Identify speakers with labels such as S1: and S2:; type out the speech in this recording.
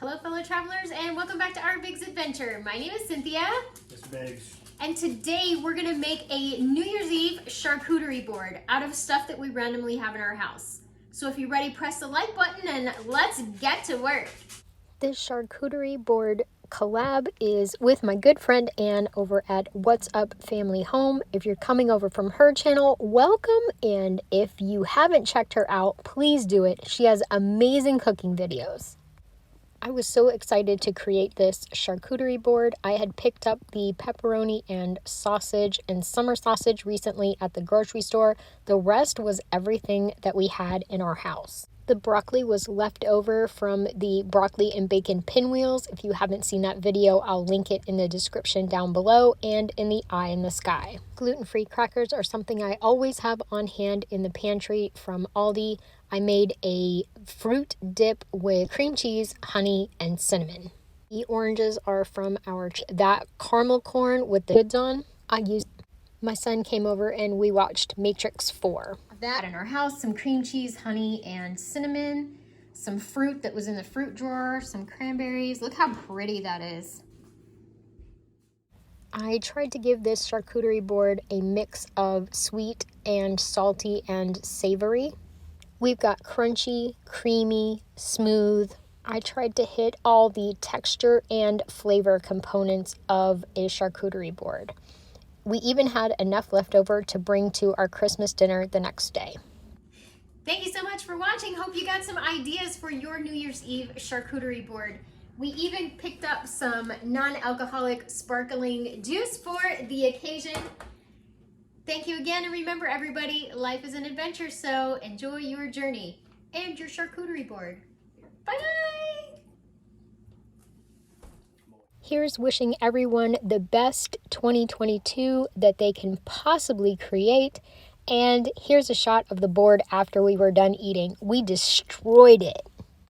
S1: Hello fellow travelers and welcome back to our Biggs Adventure. My name is Cynthia.
S2: It's Biggs.
S1: And today we're gonna make a New Year's Eve charcuterie board out of stuff that we randomly have in our house. So if you're ready, press the like button and let's get to work. This charcuterie board collab is with my good friend Anne over at What's Up Family Home. If you're coming over from her channel, welcome. And if you haven't checked her out, please do it. She has amazing cooking videos. I was so excited to create this charcuterie board. I had picked up the pepperoni and sausage and summer sausage recently at the grocery store. The rest was everything that we had in our house. The broccoli was left over from the broccoli and bacon pinwheels. If you haven't seen that video, I'll link it in the description down below and in the eye in the sky. Gluten-free crackers are something I always have on hand in the pantry from Aldi. I made a fruit dip with cream cheese, honey, and cinnamon. The oranges are from that caramel corn with the goods on. My son came over and we watched Matrix 4. That in our house, some cream cheese, honey, and cinnamon, some fruit that was in the fruit drawer, some cranberries. Look how pretty that is. I tried to give this charcuterie board a mix of sweet and salty and savory. We've got crunchy, creamy, smooth. I tried to hit all the texture and flavor components of a charcuterie board. We even had enough left over to bring to our Christmas dinner the next day. Thank you so much for watching. Hope you got some ideas for your New Year's Eve charcuterie board. We even picked up some non-alcoholic sparkling juice for the occasion. Thank you again, and remember everybody, life is an adventure, so enjoy your journey and your charcuterie board. Bye! Here's wishing everyone the best 2022 that they can possibly create. And here's a shot of the board after we were done eating. We destroyed it.